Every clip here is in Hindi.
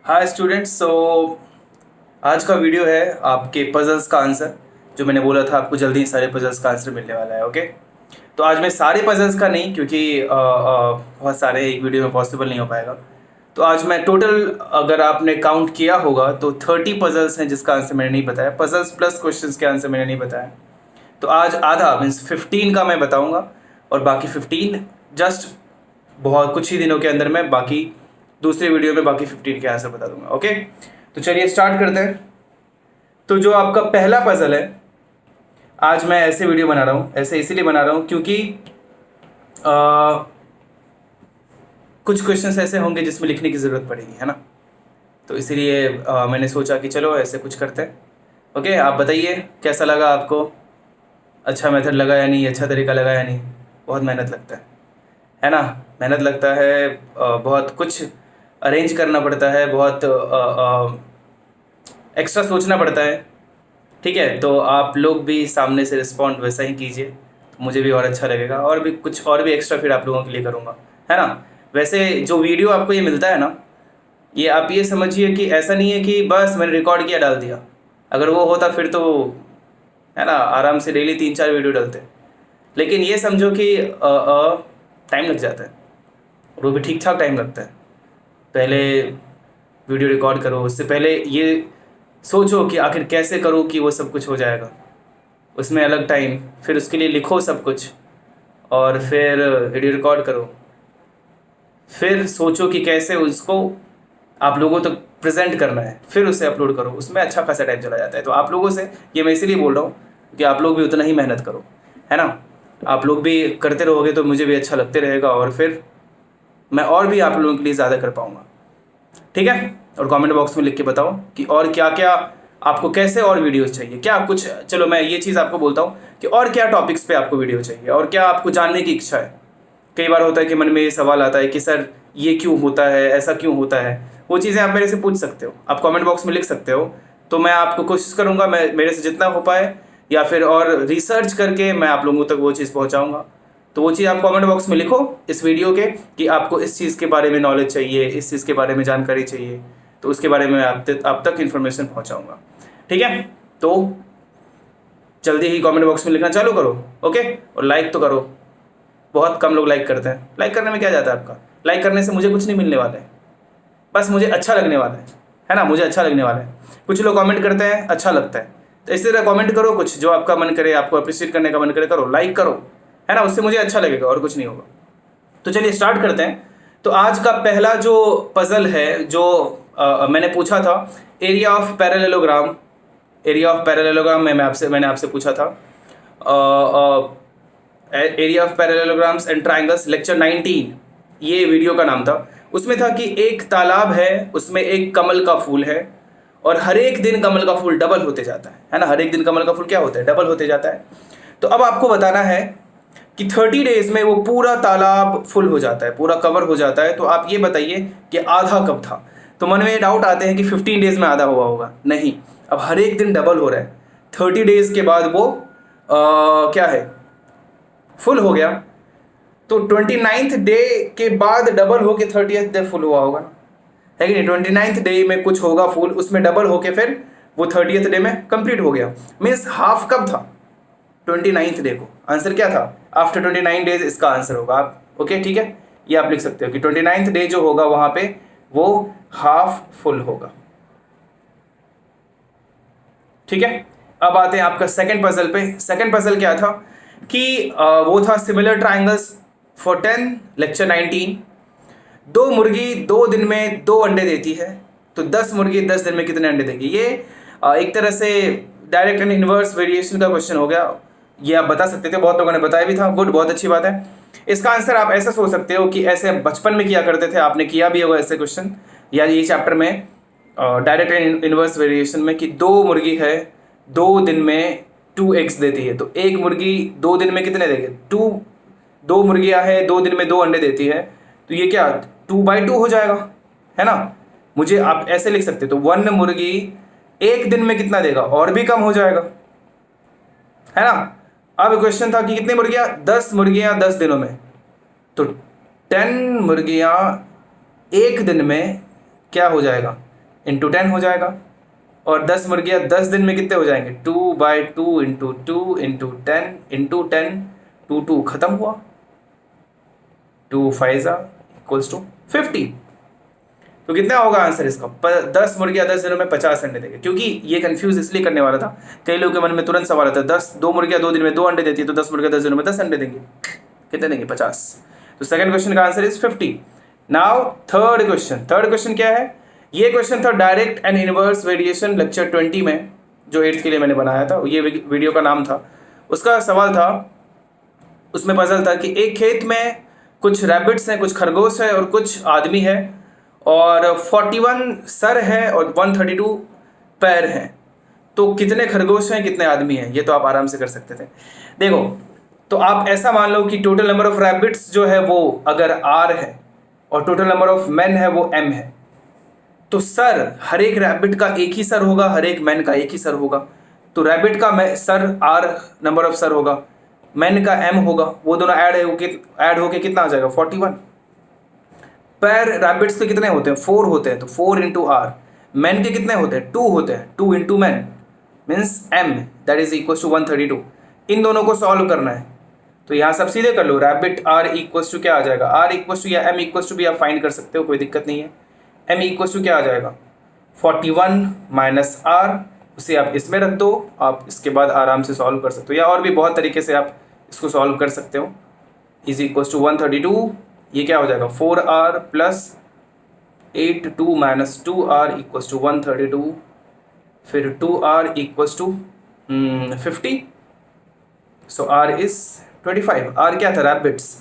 Hi students. आज का वीडियो है आपके पजल्स का आंसर। जो मैंने बोला था आपको जल्दी ही सारे पजल्स का आंसर मिलने वाला है। ओके, तो आज मैं सारे पजल्स का नहीं, क्योंकि बहुत सारे एक वीडियो में पॉसिबल नहीं हो पाएगा। तो आज मैं टोटल, अगर आपने काउंट किया होगा तो 30 पजल्स हैं जिसका आंसर मैंने नहीं बताया। पजल्स प्लस क्वेश्चंस के आंसर मैंने नहीं बताया। तो आज आधा मीन्स 15 का मैं बताऊंगा, और बाकी 15 जस्ट बहुत कुछ ही दिनों के अंदर मैं बाकी दूसरे वीडियो में बाकी 15 के आंसर बता दूंगा। ओके, तो चलिए स्टार्ट करते हैं। तो जो आपका पहला पजल है, आज मैं ऐसे वीडियो बना रहा हूँ, ऐसे इसीलिए बना रहा हूँ क्योंकि आ, कुछ क्वेश्चंस ऐसे होंगे जिसमें लिखने की ज़रूरत पड़ेगी, है ना। तो इसीलिए मैंने सोचा कि चलो ऐसे कुछ करते हैं। ओके, आप बताइए कैसा लगा आपको, अच्छा मेथड लगा या नहीं, अच्छा तरीका लगा या नहीं। बहुत मेहनत लगता है ना। मेहनत लगता है, बहुत कुछ अरेंज करना पड़ता है, बहुत एक्स्ट्रा सोचना पड़ता है। ठीक है, तो आप लोग भी सामने से रिस्पॉन्ड वैसा ही कीजिए, तो मुझे भी और अच्छा लगेगा, और भी कुछ और भी एक्स्ट्रा फिर आप लोगों के लिए करूँगा, है ना। वैसे जो वीडियो आपको ये मिलता है ना, ये आप ये समझिए कि ऐसा नहीं है कि बस मैंने रिकॉर्ड किया डाल दिया। अगर वो होता फिर तो, है ना, आराम से डेली 3-4 वीडियो डालते। लेकिन ये समझो कि टाइम लग जाता है, और वो भी ठीक ठाक टाइम लगता है। पहले वीडियो रिकॉर्ड करो, उससे पहले ये सोचो कि आखिर कैसे करूँ कि वो सब कुछ हो जाएगा, उसमें अलग टाइम, फिर उसके लिए लिखो सब कुछ, और फिर वीडियो रिकॉर्ड करो, फिर सोचो कि कैसे उसको आप लोगों तक प्रेजेंट करना है, फिर उसे अपलोड करो, उसमें अच्छा खासा टाइम चला जाता है। तो आप लोगों से ये मैं इसीलिए बोल रहा हूँ कि आप लोग भी उतना ही मेहनत करो, है ना। आप लोग भी करते रहोगे तो मुझे भी अच्छा लगते रहेगा, और फिर मैं और भी आप लोगों के लिए ज़्यादा कर पाऊँगा। ठीक है, और कमेंट बॉक्स में लिख के बताओ कि और क्या क्या आपको, कैसे और वीडियोस चाहिए, क्या कुछ। चलो मैं ये चीज़ आपको बोलता हूँ कि और क्या टॉपिक्स पे आपको वीडियो चाहिए, और क्या आपको जानने की इच्छा है। कई बार होता है कि मन में ये सवाल आता है कि सर ये क्यों होता है, ऐसा क्यों होता है। वो चीज़ें आप मेरे से पूछ सकते हो, आप कमेंट बॉक्स में लिख सकते हो। तो मैं आपको कोशिश करूँगा, मैं मेरे से जितना हो पाए, या फिर और रिसर्च करके मैं आप लोगों तक वो चीज़ पहुँचाऊँगा। तो वो चीज़ आप कमेंट बॉक्स में लिखो इस वीडियो के, कि आपको इस चीज़ के बारे में नॉलेज चाहिए, इस चीज़ के बारे में जानकारी चाहिए, तो उसके बारे में आप तक इन्फॉर्मेशन पहुँचाऊँगा। ठीक है, तो जल्दी ही कमेंट बॉक्स में लिखना चालू करो। ओके, और लाइक तो करो। बहुत कम लोग लाइक करते हैं। लाइक करने में क्या जाता है आपका, लाइक करने से मुझे कुछ नहीं मिलने वाला है, बस मुझे अच्छा लगने वाला है ना, मुझे अच्छा लगने वाला है। कुछ लोग कमेंट करते हैं, अच्छा लगता है, तो इसी तरह कमेंट करो, कुछ जो आपका मन करे, आपको अप्रिशिएट करने का मन करे, करो, लाइक करो, है ना, उससे मुझे अच्छा लगेगा और कुछ नहीं होगा। तो चलिए स्टार्ट करते हैं। तो आज का पहला जो पजल है, जो मैंने पूछा था, area of parallelogram. Area of parallelogram में मैंने आपसे पूछा था area of parallelograms and triangles, lecture 19, ये वीडियो का नाम था। उसमें था कि एक तालाब है, उसमें एक कमल का फूल है, और हर एक दिन कमल का फूल डबल होते जाता है ना। हर एक दिन कमल का फूल क्या होता है, डबल होते जाता है। तो अब आपको बताना है कि 30 डेज में वो पूरा तालाब फुल हो जाता है, पूरा कवर हो जाता है। तो आप ये बताइए कि आधा कब था। तो मन में डाउट आते हैं कि 15 डेज में आधा हुआ होगा, नहीं, अब हर एक दिन डबल हो रहा है। 30 डेज के बाद वो क्या है, फुल हो गया। तो 29th डे के बाद डबल होके 30th डे फुल हुआ होगा ना, है कि नहीं। 29th डे में कुछ होगा फुल, उसमें डबल होके फिर वो 30th डे में कंप्लीट हो गया। मीन्स हाफ कब था, 29th डे को। आंसर क्या था, आफ्टर 29 डेज इसका आंसर होगा। आप ओके, ठीक है, ये आप लिख सकते हो कि 29th डे जो होगा वहां पे वो हाफ फुल होगा। ठीक है, अब आते हैं आपका सेकंड पजल पे। सेकंड पजल क्या था कि वो था सिमिलर ट्राइंगल्स फॉर 10, लेक्चर 19। दो मुर्गी 2 दिन में 2 अंडे देती है, तो 10 मुर्गी 10 दिन में कितने अंडे देगी। ये एक तरह से डायरेक्ट एंड इनवर्स वेरिएशन का क्वेश्चन हो गया। ये आप बता सकते थे, बहुत लोगों ने बताया भी था। गुड, बहुत अच्छी बात है। इसका आंसर आप ऐसा सोच सकते हो कि ऐसे बचपन में किया करते थे, आपने किया भी होगा ऐसे क्वेश्चन, या ये चैप्टर में डायरेक्ट एंड इनवर्स वेरिएशन में, कि 2 मुर्गी है, 2 दिन में 2 एग्स देती है। तो एक मुर्गी 2 दिन में कितने देगी, 2 मुर्गियां हैं, 2 दिन में 2 अंडे देती है। तो ये क्या 2/2 हो जाएगा, है ना। मुझे आप ऐसे लिख सकते, तो 1 मुर्गी एक दिन में कितना देगा, और भी कम हो जाएगा, है ना। अब क्वेश्चन था कि कितनी मुर्गियां, 10 मुर्गियां 10 दिनों में। तो 10 मुर्गियां एक दिन में क्या हो जाएगा, इंटू 10 हो जाएगा, और 10 मुर्गियाँ 10 दिन में कितने हो जाएंगे, 2/2 इंटू 2 इंटू 10 इंटू 10, 2 खत्म हुआ, 2 5 इक्वल्स टू 50। तो कितना होगा आंसर इसका, 10 मुर्गियाँ 10 दिनों में 50 अंडे देंगे। क्योंकि ये कंफ्यूज इसलिए करने वाला था, कई लोगों के मन में तुरंत सवाल आता है 2 मुर्गियाँ 2 दिन में 2 अंडे देती है, तो 10 मुर्गियाँ 10 दिनों में 10 अंडे देंगे, कितने देंगे, 50। तो सेकंड क्वेश्चन का answer is 50। Now third question क्या है, ये क्वेश्चन था direct and inverse variation lecture 20 में, जो 8th के लिए मैंने बनाया था, ये वीडियो का नाम था। उसका सवाल था, उसमें पजल था कि एक खेत में कुछ रैबिट्स हैं, कुछ खरगोश है और कुछ आदमी है, और 41 सर है और 132 पैर हैं, तो कितने खरगोश हैं कितने आदमी हैं, ये तो आप आराम से कर सकते थे। देखो, तो आप ऐसा मान लो कि टोटल नंबर ऑफ रैबिट्स जो है वो अगर R है और टोटल नंबर ऑफ मैन है वो M है, तो सर हर एक रैबिट का एक ही सर होगा, हर एक मैन का एक ही सर होगा। तो रैबिट का sir R number of sir होगा, मैन का M होगा, वो दोनों ऐड होके कितना आ जाएगा, 41। पैर रैबिट्स के कितने होते हैं, 4 होते हैं, तो 4 इंटू R। मैन के कितने होते हैं, 2 होते हैं, 2 into man means M, that is equal to 132। इन दोनों को सॉल्व करना है, तो यहाँ सब सीधे कर लो, रैबिट R इक्वल्स टू क्या आ जाएगा, R इक्वल्स टू या M इक्वल्स टू भी आप फाइंड कर सकते हो, कोई दिक्कत नहीं है। M इक्वल्स टू क्या आ जाएगा, 41 माइनस R, उसे आप इसमें रख दो, आप इसके बाद आराम से सॉल्व कर सकते हो, या और भी बहुत तरीके से आप इसको सॉल्व कर सकते हो। इज इक्वल्स टू 132, ये क्या हो जाएगा, 4R plus 8 2 minus 2R equals to 132, फिर 2R equals to 50, so R is 25। R क्या था, रैबिट्स,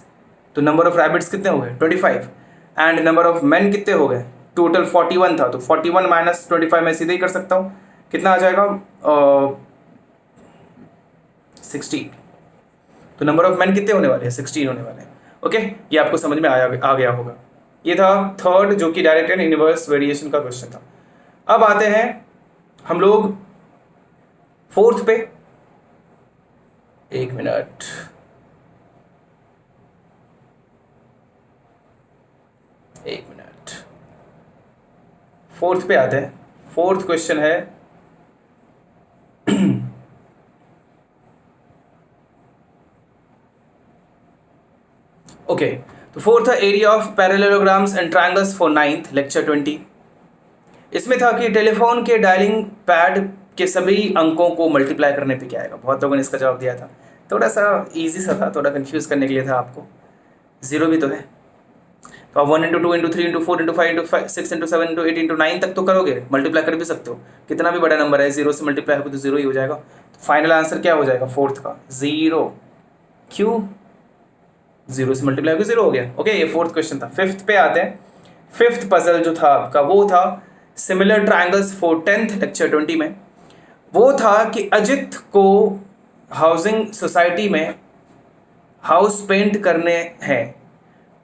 तो नंबर ऑफ रैबिट्स कितने हो गए, 25, एंड नंबर ऑफ मैन कितने हो गए, टोटल 41 था, तो 41 माइनस 25 मैं सीधे ही कर सकता हूँ, कितना आ जाएगा, 16। तो नंबर ऑफ मैन कितने होने वाले हैं, 16 होने वाले हैं। ओके, ये आपको समझ में आ गया होगा। ये था थर्ड, जो कि डायरेक्ट एंड इनवर्स वेरिएशन का क्वेश्चन था। अब आते हैं हम लोग फोर्थ पे, एक मिनट, फोर्थ पे आते हैं। फोर्थ क्वेश्चन है ओके, तो फोर्थ था area of parallelograms and triangles for 9th lecture 20। इसमें था कि टेलीफोन के डायलिंग पैड के सभी अंकों को मल्टीप्लाई करने पे क्या आएगा। बहुत लोगों ने इसका जवाब दिया था, थोड़ा सा इजी सा था, थोड़ा कंफ्यूज करने के लिए था आपको, 0 भी तो है, तो आप 1 into 2 into 3 into 4 into 5 into 6 into 7 into 8 into 9 तक तो करोगे, मल्टीप्लाई कर भी सकते हो, कितना भी बड़ा नंबर है 0 से मल्टीप्लाई होगा तो 0 ही हो जाएगा। तो फाइनल आंसर क्या हो जाएगा फोर्थ का, 0। क्यों, 0 से मल्टीप्लाई होकर 0 हो गया। ओके, ये फोर्थ क्वेश्चन था। फिफ्थ पे आते हैं। फिफ्थ पजल जो था आपका वो था similar triangles for 10th lecture 20 में। वो था कि अजित को हाउसिंग सोसाइटी में हाउस पेंट करने हैं,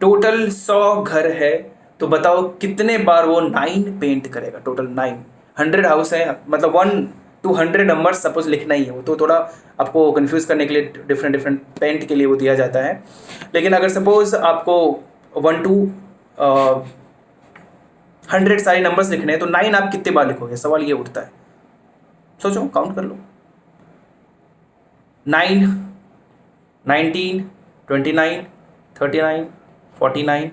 टोटल 100 घर है, तो बताओ कितने बार वो 9 पेंट करेगा, टोटल 9, 100 हाउस है, मतलब 1 to 100 नंबर सपोज लिखना ही है, वो तो थोड़ा आपको कंफ्यूज करने के लिए डिफरेंट पेंट के लिए वो दिया जाता है। लेकिन अगर सपोज आपको 1 to 100 सारे नंबर्स लिखने हैं, तो 9 आप कितने बार लिखोगे, सवाल ये उठता है। सोचो, काउंट कर लो, 9, 19, 29, 39, 49,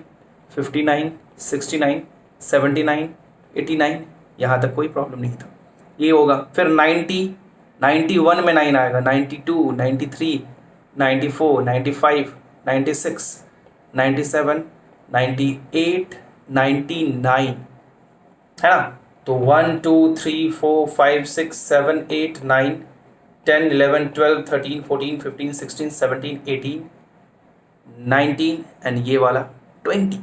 59, 69, 79, 89, यहाँ तक कोई प्रॉब्लम नहीं था, ये होगा। फिर 90, 91 में 9 आएगा, 92, 93, 94, 95, 96, 97, 98, 99, है ना। तो 1 2 3 4 5 6 7 8 9 10 11 12 13 14 15 16 17 18 19 एंड ये वाला 20,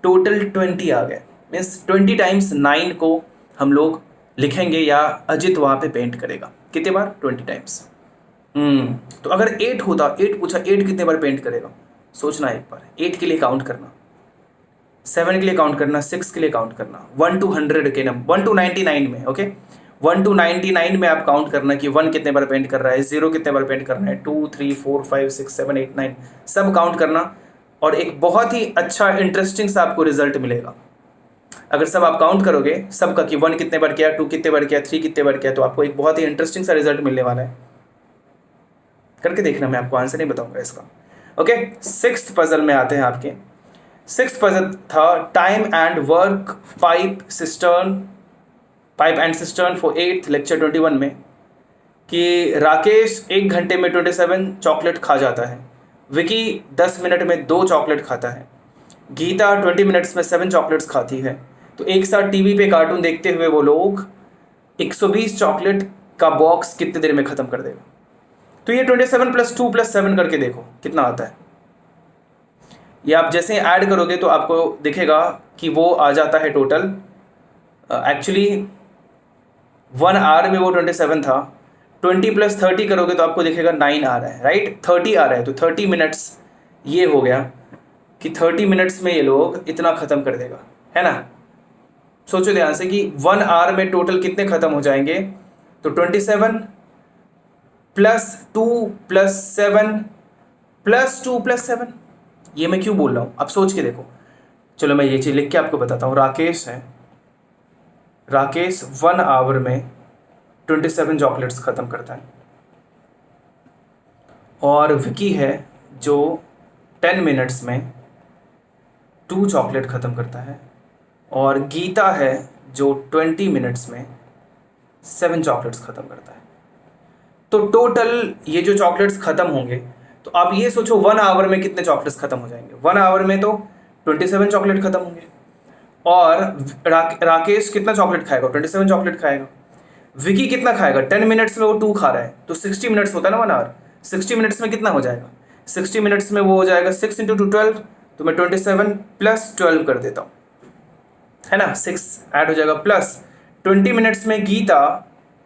टोटल 20 आ गया। मीन्स 20 टाइम्स 9 को हम लोग लिखेंगे, या अजित वहाँ पे पेंट करेगा कितने बार, 20 टाइम्स। तो अगर 8 होता, 8 पूछा, 8 कितने बार पेंट करेगा, सोचना एक बार, 8 के लिए काउंट करना, 7 के लिए काउंट करना, 6 के लिए काउंट करना, 1 to 100 के नंबर, 1 to 99 में, ओके, 1 to 99 में आप काउंट करना कि 1 कितने बार पेंट कर रहा है, 0 कितने बार पेंट करना है, 2 3 4 5 6 7 8 9 सब काउंट करना, और एक बहुत ही अच्छा इंटरेस्टिंग सा आपको रिजल्ट मिलेगा। अगर सब आप काउंट करोगे सबका कि 1 कितने बार किया, 2 कितने बार किया, 3 कितने बार किया, तो आपको एक बहुत ही इंटरेस्टिंग सा रिजल्ट मिलने वाला है। करके देखना, मैं आपको आंसर नहीं बताऊंगा इसका। ओके, सिक्स्थ पजल में आते हैं आपके। सिक्स्थ पजल था time and work pipe and cistern for 8th lecture 21 में, कि राकेश 1 घंटे में 27 चॉकलेट खा जाता है, विकी 10 मिनट में 2 चॉकलेट खाता है, गीता 20 मिनट्स में 7 चॉकलेट्स खाती है। तो एक साथ टीवी पे कार्टून देखते हुए वो लोग 120 चॉकलेट का बॉक्स कितने देर में ख़त्म कर देगा। तो ये 27 + 2 + 7 करके देखो कितना आता है। ये आप जैसे ऐड करोगे तो आपको दिखेगा कि वो आ जाता है टोटल, एक्चुअली 1 आवर में वो 27 था, 20 + 30 करोगे तो आपको दिखेगा 9 आ रहा है, राइट, 30 आ रहा है। तो 30 मिनट्स ये हो गया कि 30 मिनट्स में ये लोग इतना ख़त्म कर देगा, है ना। सोचो ध्यान से कि 1 आवर में टोटल कितने ख़त्म हो जाएंगे। तो 27 + 2 + 7 + 2 + 7, ये मैं क्यों बोल रहा हूँ अब सोच के देखो। चलो मैं ये चीज़ लिख के आपको बताता हूँ। राकेश है, राकेश 1 आवर में 27 चॉकलेट्स ख़त्म करता है, और विकी है जो 10 मिनट्स में 2 चॉकलेट ख़त्म करता है, और गीता है जो 20 मिनट्स में 7 चॉकलेट्स ख़त्म करता है। तो टोटल ये जो चॉकलेट्स ख़त्म होंगे, तो आप ये सोचो 1 आवर में कितने चॉकलेट्स ख़त्म हो जाएंगे। 1 आवर में तो 27 चॉकलेट ख़त्म होंगे, और राकेश कितना चॉकलेट खाएगा, 27 चॉकलेट खाएगा। विकी कितना खाएगा, 10 मिनट्स में वो 2 खा रहा है, तो 60 मिनट्स होता है ना 1 आवर। 60 मिनट्स में कितना हो जाएगा, 60 मिनट्स में वो हो जाएगा 6 × 2 12, तो मैं 27 + 12 कर देता हूँ, है ना, 6 ऐड हो जाएगा, प्लस 20 मिनट्स में गीता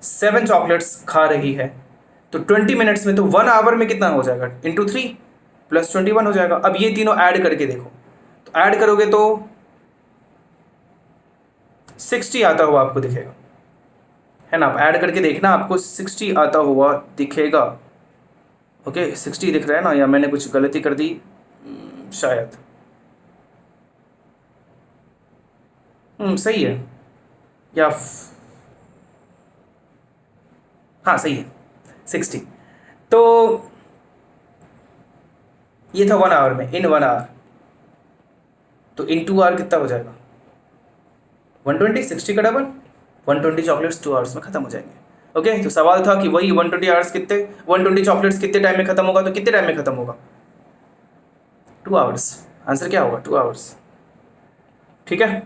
7 चॉकलेट्स खा रही है, तो 20 मिनट्स में तो 1 आवर में कितना हो जाएगा, × 3 + 21 हो जाएगा। अब ये तीनों ऐड करके देखो, तो ऐड करोगे तो 60 आता हुआ आपको दिखेगा, है ना। आप ऐड करके देखना, आपको 60 आता हुआ दिखेगा। ओके, 60 दिख रहा है ना, या मैंने कुछ गलती कर दी शायद। सही है, या हाँ सही है 60। तो ये था 1 आवर में, इन 1 आवर, तो इन 2 आवर कितना हो जाएगा 120, 60 का डबल, 120 चॉकलेट्स 2 आवर्स में ख़त्म हो जाएंगे। ओके, तो सवाल था कि वही 120 आवर्स कितने, 120 चॉकलेट्स कितने टाइम में ख़त्म होगा, तो कितने टाइम में ख़त्म होगा 2 आवर्स। आंसर क्या होगा 2 आवर्स। ठीक है,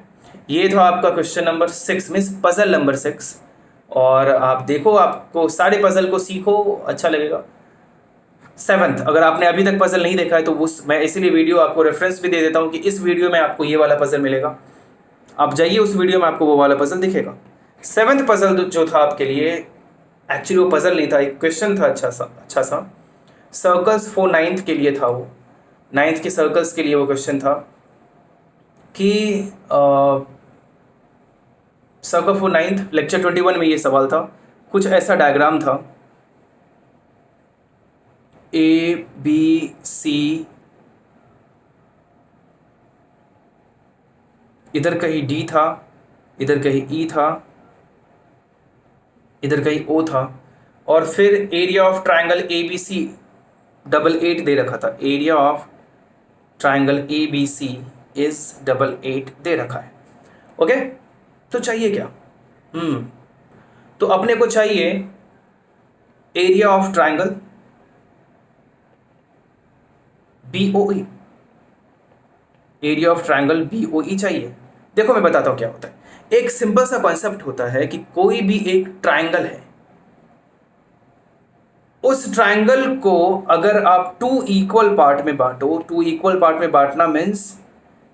ये था आपका question number 6 means puzzle number 6। और आप देखो, आपको सारे पजल को सीखो, अच्छा लगेगा। 7th, अगर आपने अभी तक पजल नहीं देखा है तो उस मैं इसीलिए वीडियो आपको रेफरेंस भी दे देता हूँ कि इस वीडियो में आपको ये वाला पजल मिलेगा, आप जाइए उस वीडियो में आपको वो वाला पजल दिखेगा। 7th पजल जो था आपके लिए, एक्चुअली वो पजल नहीं था, एक क्वेश्चन था अच्छा सा सर्कल्स फॉर 9th के लिए था वो, 9th के सर्कल्स के लिए वो क्वेश्चन था कि सर्कल फॉर 9th लेक्चर 21 में ये सवाल था। कुछ ऐसा डायग्राम था, ABC, इधर कहीं D था, इधर कहीं E था, इधर कहीं O था, और फिर एरिया ऑफ ट्राइंगल ABC 88 दे रखा था। Area of triangle ABC is 88 दे रखा है। ओके, तो चाहिए क्या, तो अपने को चाहिए area of triangle BOE, area of triangle BOE चाहिए। देखो मैं बताता हूँ क्या होता है। एक सिंपल सा कॉन्सेप्ट होता है कि कोई भी एक ट्राइंगल है, उस ट्राइंगल को अगर आप 2 इक्वल पार्ट में बांटो, 2 इक्वल पार्ट में बांटना मीन्स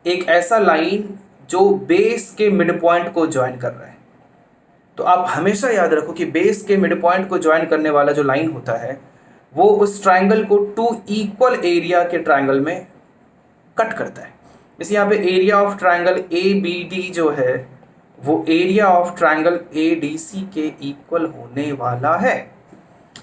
एक ऐसा लाइन जो बेस के मिड पॉइंट को ज्वाइन कर रहा है। तो आप हमेशा याद रखो कि बेस के मिड पॉइंट को ज्वाइन करने वाला जो लाइन होता है वो उस ट्राइंगल को 2 इक्वल एरिया के ट्राइंगल में कट करता है। जैसे यहाँ पे एरिया ऑफ ट्राइंगल ABD जो है वो एरिया ऑफ ट्राइंगल ADC के इक्वल होने वाला है।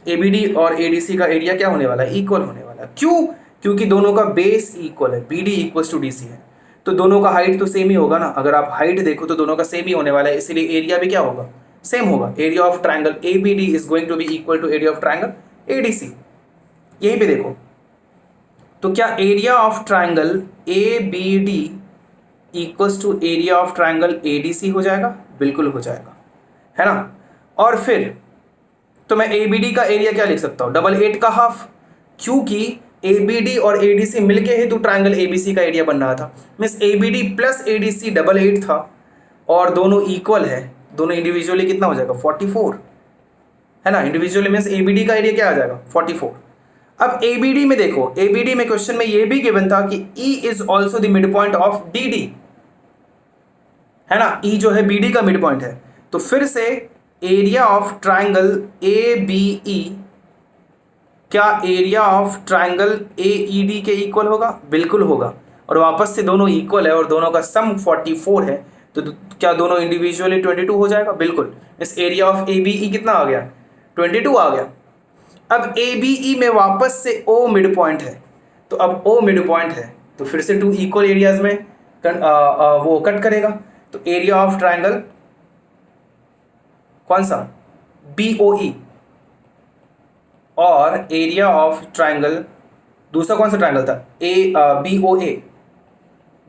ABD और ADC का एरिया क्या होने वाला है, इक्वल होने वाला है। क्यों, क्योंकि दोनों का बेस इक्वल है, BD = DC है। तो दोनों का हाइट तो सेम ही होगा ना। अगर आप हाइट देखो तो दोनों का सेम ही होने वाला है, इसीलिए एरिया भी क्या होगा, सेम होगा। Area of triangle A B D is going to be equal to area of triangle A D C. यहीं पे देखो, तो क्या area of triangle A B D equals to area of triangle A D C हो जाएगा? बिल्कुल हो जाएगा, है ना। और फिर तो मैं ए बी डी का एरिया क्या लिख सकता हूँ, डबल एट का हाफ, क्योंकि ए बी डी और ए डी सी मिलके ही तो ट्राइंगल ए बी सी का एरिया बन रहा था। Means A B D plus A D C double eight था, और दोनों इक्वल है, दोनों इंडिविजुअली कितना हो जाएगा, 44, है ना। Individually means A B D का एरिया क्या आ जाएगा, 44। अब ए बी डी में देखो, ए बी डी में क्वेश्चन में ये भी गिवन था कि E is also the mid point of D D, है ना। ई जो है बी डी का मिड पॉइंट है, तो फिर से area of triangle A B E क्या area of triangle A E D के इक्वल होगा? बिल्कुल होगा। और वापस से दोनों इक्वल है और दोनों का सम 44 है, तो क्या दोनों इंडिविजुअली 22 हो जाएगा? बिल्कुल। इस area of A B E कितना आ गया, 22 आ गया। अब ए बी ई में वापस से ओ मिड पॉइंट है, तो अब ओ मिड पॉइंट है तो फिर से टू इक्वल एरियाज में वो कट करेगा। तो एरिया ऑफ ट्राइंगल कौन सा, बी ओ ई, और एरिया ऑफ ट्राइंगल दूसरा कौन सा ट्राइंगल था, ए बी ओ ए,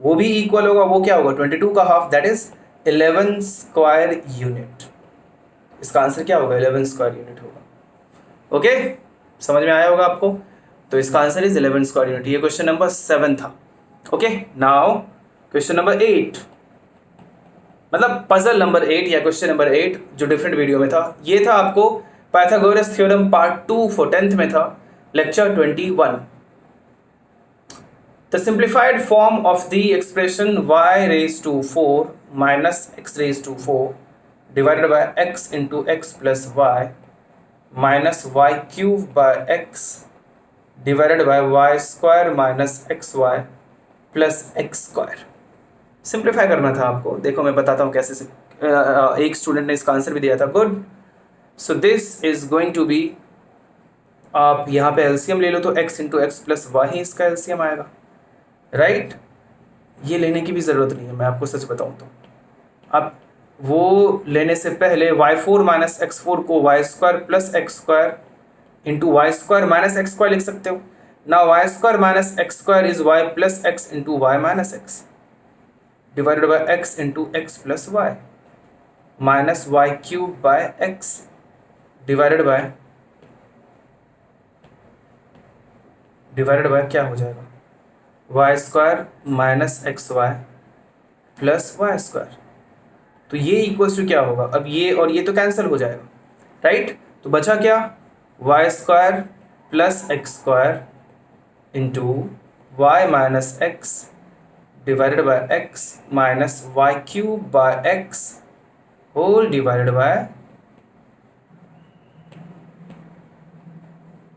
वो भी इक्वल होगा। वो क्या होगा, 22 का half, that is 11 square unit. इसका आंसर क्या होगा, 11 स्क्वायर यूनिट होगा। ओके, समझ में आया होगा आपको। तो इसका आंसर इज 11 स्क्वायर यूनिट। ये क्वेश्चन नंबर 7 था। ओके, नाउ क्वेश्चन नंबर 8, मतलब पजल नंबर 8 या क्वेश्चन नंबर 8 जो डिफरेंट वीडियो में था। ये था आपको Pythagoras theorem part 2 for 10th में था, lecture 21। The simplified form of the expression y raised to 4 minus x raised to 4 divided by x into x plus y minus y cube by x divided by y square minus xy plus x square। Simplify करना था आपको। देखो मैं बताता हूँ कैसे एक स्टूडेंट ने इसका आंसर भी दिया था, good. So this is going to be, आप यहाँ पे एलसीएम ले लो तो x into x plus y ही इसका एलसीएम आएगा, राइट। ये लेने की भी ज़रूरत नहीं है, मैं आपको सच बताऊँ तो। आप वो लेने से पहले y4 माइनस x4 को y square plus x square into y square minus x square लिख सकते हो ना। Y square minus x square is y plus x into y minus x divided by x into x plus y minus y cube by x divided by क्या हो जाएगा, y square minus x y plus y square. तो ये इक्वल्स टू क्या होगा, अब ये और ये तो कैंसिल हो जाएगा, राइट। तो बचा क्या, y square plus x square into y minus x divided by x minus y cube by x whole divided by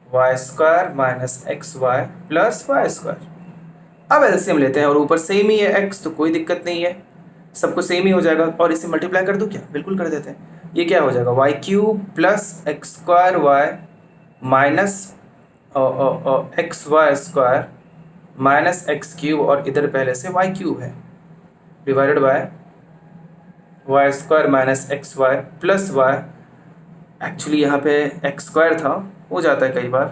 y square minus x y plus y square. अब एलसीएम लेते हैं और ऊपर सेम ही है x, तो कोई दिक्कत नहीं है, सबको सेम ही हो जाएगा। और इसे मल्टीप्लाई कर दूँ क्या, बिल्कुल कर देते हैं। ये क्या हो जाएगा, y cube plus x square y minus x y square minus x cube, और इधर पहले से वाई क्यूब है, divided by y square minus x y plus y. Actually यहाँ पे एक्स स्क्वायर था, हो जाता है कई बार,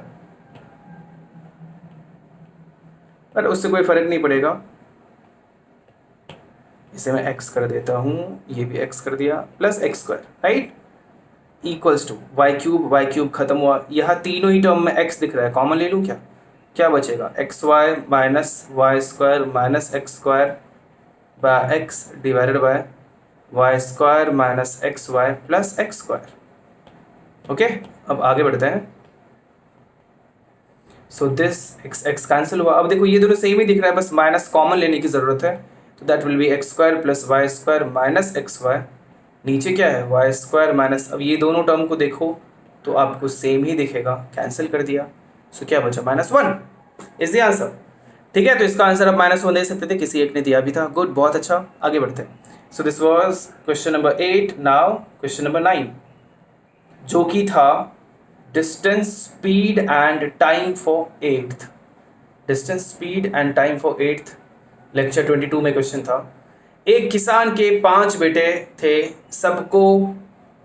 पर उससे कोई फ़र्क नहीं पड़ेगा। इसे मैं x कर देता हूँ, ये भी x कर दिया, plus x square, right, equals to y cube खत्म हुआ। यहाँ तीनों ही टर्म में x दिख रहा है, कॉमन ले लूँ क्या, क्या बचेगा, x y minus y square minus x square by x divided by y square minus x y plus x square. Okay, अब आगे बढ़ते हैं। सो दिस एक्स कैंसिल हुआ। अब देखो ये दोनों सेम ही दिख रहा है, बस माइनस कॉमन लेने की ज़रूरत है। तो that will be x square plus y square minus x y, नीचे क्या है वाई स्क्वायर माइनस, अब ये दोनों टर्म को देखो तो आपको सेम ही दिखेगा, कैंसिल कर दिया। सो क्या बचा, -1 इज द आंसर। ठीक है, तो इसका आंसर आप -1 दे सकते थे, किसी एक ने दिया भी था, गुड, बहुत अच्छा। आगे बढ़ते हैं। So this was question number 8। Now question number 9 जो कि था distance speed and time for 8th। Distance speed and time for 8th lecture 22 में क्वेश्चन था, एक किसान के 5 बेटे थे, सबको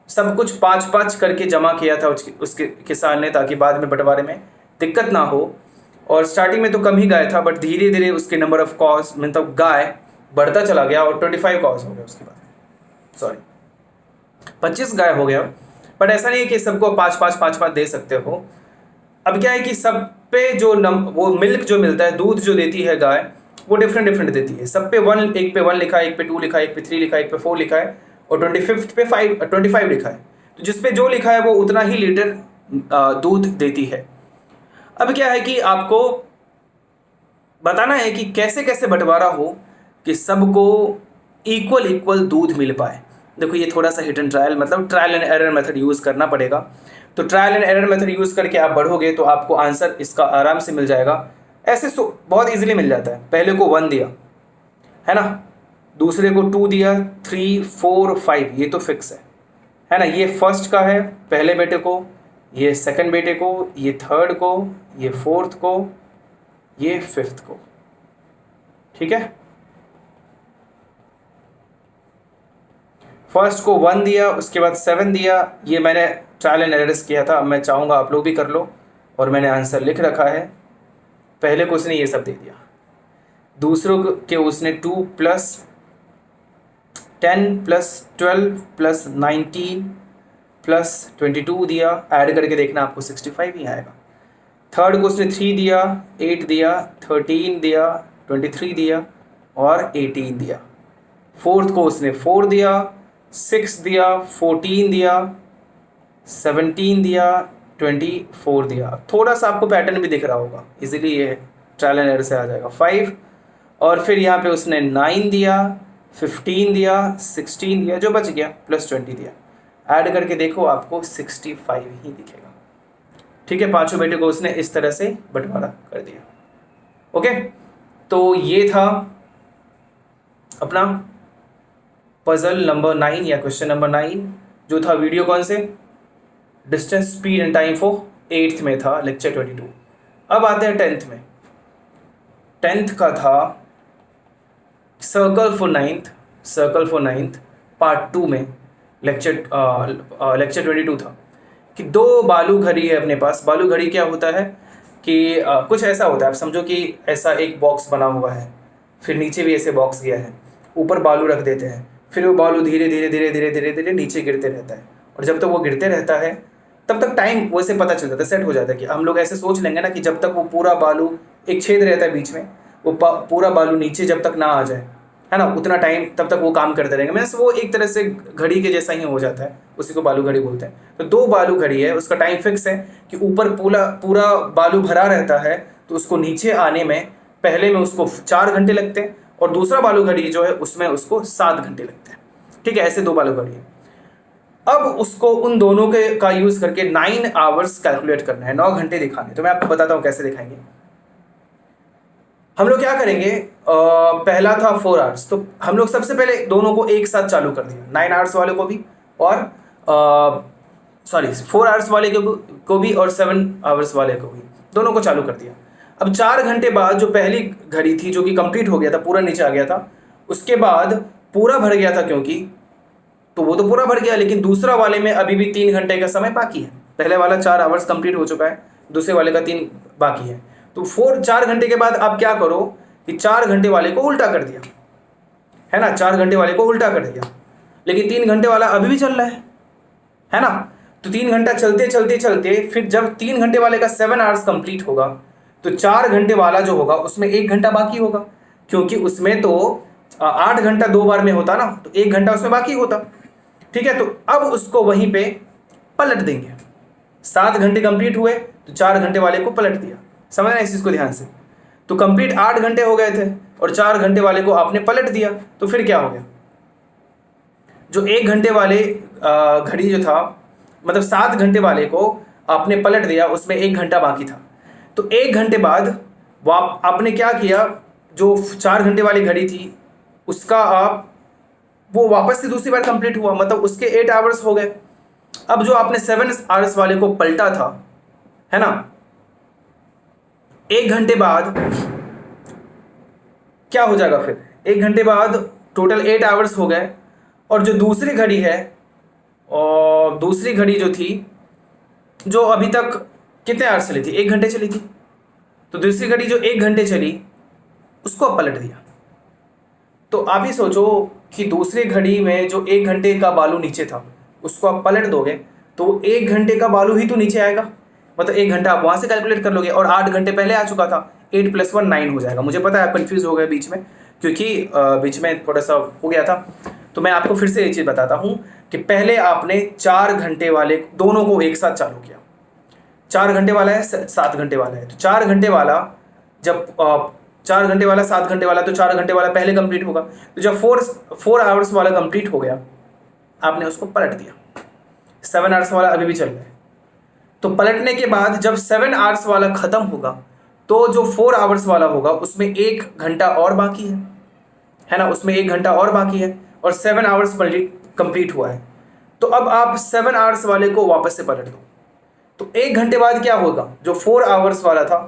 सब कुछ 5-5 करके जमा किया था उसके किसान ने, ताकि बाद में बंटवारे में दिक्कत ना हो। और स्टार्टिंग में तो कम ही गाय था, बट धीरे धीरे उसके नंबर ऑफ कॉज मतलब गाय बढ़ता चला गया और 25 कॉज हो गया उसके बाद, सॉरी 25 गाय हो गया। बट ऐसा नहीं है कि सबको 5-5 दे सकते हो। अब क्या है कि सब पे जो वो मिल्क जो मिलता है, दूध जो देती है गाय, वो डिफरेंट डिफरेंट देती है। सब पे 1, एक पे 1 लिखा है, एक पे 2 लिखा है, एक पे 3 लिखा है, एक पे 4 लिखा है, और 25 पे 25 लिखा है। तो जिस पे जो लिखा है वो उतना ही लीटर दूध देती है। अब क्या है कि आपको बताना है कि कैसे कैसे बंटवारा हो कि सबको इक्वल इक्वल दूध मिल पाए। देखो ये थोड़ा सा हिट एंड ट्रायल, मतलब trial and error method use करना पड़ेगा। तो trial and error method use करके आप बढ़ोगे तो आपको आंसर इसका आराम से मिल जाएगा। ऐसे बहुत इजीली मिल जाता है। पहले को 1 दिया है ना, दूसरे को 2 दिया, 3, 4, 5, ये तो फिक्स है ना। ये फर्स्ट का है पहले बेटे को, ये सेकंड बेटे को, ये थर्ड को, ये फोर्थ को, ये फिफ्थ को। ठीक है, फर्स्ट को 1 दिया, उसके बाद 7 दिया। ये मैंने ट्रायल एंड एरर्स किया था, मैं चाहूँगा आप लोग भी कर लो, और मैंने आंसर लिख रखा है। पहले को उसने ये सब दे दिया, दूसरों के उसने 2 + 10 + 12 + 19 + 22 दिया। ऐड करके देखना आपको 65 ही आएगा। थर्ड को उसने 3 दिया, 8 दिया, 13 दिया, 23 दिया और 18 दिया। फोर्थ को उसने 4 दिया, 6 दिया, 14 दिया, 17 दिया, 24 दिया। थोड़ा सा आपको पैटर्न भी दिख रहा होगा, इजीली ये ट्रायल एंड एरर से आ जाएगा। 5, और फिर यहाँ पे उसने 9 दिया, 15 दिया, 16 दिया, जो बच गया +20 दिया। ऐड करके देखो आपको 65 ही दिखेगा। ठीक है, पांचों बेटे को उसने इस तरह से बंटवारा कर दिया। ओके, तो ये था अपना पजल नंबर 9 या क्वेश्चन नंबर 9, जो था वीडियो कौन से, distance speed and time for 8th में था, लेक्चर 22। अब आते हैं 10th में। 10th का था सर्कल फॉर 9th पार्ट 2 में लेक्चर 22 था कि 2 बालू घड़ी है अपने पास। बालू घड़ी क्या होता है कि कुछ ऐसा होता है, आप समझो कि ऐसा एक बॉक्स बना हुआ है, फिर नीचे भी ऐसे बॉक्स गया है, ऊपर बालू रख देते हैं, फिर वो बालू धीरे धीरे धीरे धीरे धीरे धीरे नीचे गिरते रहता है। और जब तक वो गिरते रहता है तब तक टाइम वैसे पता चल जाता है, सेट हो जाता है कि हम लोग ऐसे सोच लेंगे ना कि जब तक वो पूरा बालू, एक छेद रहता है बीच में, वो पूरा बालू नीचे जब तक ना आ जाए, है ना, उतना टाइम तब तक वो काम करते रहेंगे। मीन्स वो एक तरह से घड़ी के जैसा ही हो जाता है, उसी को बालू घड़ी बोलते हैं। तो 2 बालू घड़ी है, उसका टाइम फिक्स है कि ऊपर पूरा पूरा बालू भरा रहता है, तो उसको नीचे आने में पहले में उसको 4 घंटे लगते हैं, और दूसरा बालू घड़ी जो है उसमें उसको 7 घंटे लगते हैं। ठीक है, ऐसे 2 बालू घड़ी है। अब उसको उन दोनों के का यूज करके 9 आवर्स कैलकुलेट करना है, 9 घंटे दिखाने। तो मैं आपको बताता हूँ कैसे दिखाएंगे। हम लोग क्या करेंगे, पहला था 4 आवर्स, तो हम लोग सबसे पहले दोनों को एक साथ चालू कर दिया, 9 आवर्स वाले को भी और 4 आवर्स वाले को भी और 7 आवर्स वाले को भी, दोनों को चालू कर दिया। अब 4 घंटे बाद जो पहली घड़ी थी जो कि कंप्लीट हो गया था, पूरा नीचे आ गया था, उसके बाद पूरा भर गया था क्योंकि, तो वो तो पूरा भर गया, लेकिन दूसरा वाले में अभी भी 3 घंटे का समय बाकी है। पहले वाला 4 आवर्स कंप्लीट हो चुका है, दूसरे वाले का 3 बाकी है। तो 4 घंटे के बाद आप क्या करो कि 4 घंटे वाले को उल्टा कर दिया, है ना, 4 घंटे वाले को उल्टा कर दिया, लेकिन 3 घंटे वाला अभी भी चल रहा है ना। तो 3 घंटा चलते चलते चलते फिर जब 3 घंटे वाले का 7 आवर्स कंप्लीट होगा, तो 4 घंटे वाला जो होगा उसमें 1 घंटा बाकी होगा, क्योंकि उसमें तो 8 घंटा 2 बार में होता ना, तो 1 घंटा उसमें बाकी होता। ठीक है, तो अब उसको वहीं पे पलट देंगे। 7 घंटे कंप्लीट हुए तो 4 घंटे वाले को पलट दिया, समझना इस चीज़ को ध्यान से। तो कंप्लीट 8 घंटे हो गए थे और 4 घंटे वाले को आपने पलट दिया, तो फिर क्या हो गया, जो 1 घंटे वाले घड़ी जो था, मतलब 7 घंटे वाले को आपने पलट दिया, उसमें 1 घंटा बाकी था। तो 1 घंटे बाद आपने क्या किया, जो 4 घंटे वाली घड़ी थी उसका आप वो वापस से दूसरी बार कंप्लीट हुआ, मतलब उसके 8 आवर्स हो गए। अब जो आपने 7 आवर्स वाले को पलटा था, है ना, 1 घंटे बाद क्या हो जाएगा फिर 1 घंटे बाद टोटल 8 आवर्स हो गए। और जो दूसरी घड़ी है, और दूसरी घड़ी जो थी, जो अभी तक कितने आवर्स चली थी, 1 घंटे चली थी, तो दूसरी घड़ी जो 1 घंटे चली उसको अब पलट दिया। तो आप ही सोचो कि दूसरी घड़ी में जो 1 घंटे का बालू नीचे था उसको आप पलट दोगे तो 1 घंटे का बालू ही तो नीचे आएगा, मतलब 1 घंटा आप वहाँ से कैलकुलेट कर लोगे और 8 घंटे पहले आ चुका था, 8 + 1 9 हो जाएगा। मुझे पता है आप कन्फ्यूज़ हो गए बीच में, क्योंकि बीच में थोड़ा सा हो गया था। तो मैं आपको फिर से एक चीज़ बताता हूँ कि पहले आपने 4 घंटे वाले दोनों को एक साथ चालू किया। 4 घंटे वाला है, 7 घंटे वाला है, तो 4 घंटे वाला जब 4 घंटे वाला 7 घंटे वाला, तो 4 घंटे वाला पहले कंप्लीट होगा। तो जब 4 आवर्स वाला कंप्लीट हो गया आपने उसको पलट दिया। 7 आवर्स वाला अभी भी चल रहा है, तो पलटने के बाद जब 7 आवर्स वाला खत्म होगा तो जो 4 आवर्स वाला होगा उसमें 1 घंटा और बाकी है ना, उसमें 1 घंटा और बाकी है और 7 आवर्स कंप्लीट हुआ है। तो अब आप 7 आवर्स वाले को वापस से पलट दो, तो 1 घंटे बाद क्या होगा, जो 4 आवर्स वाला था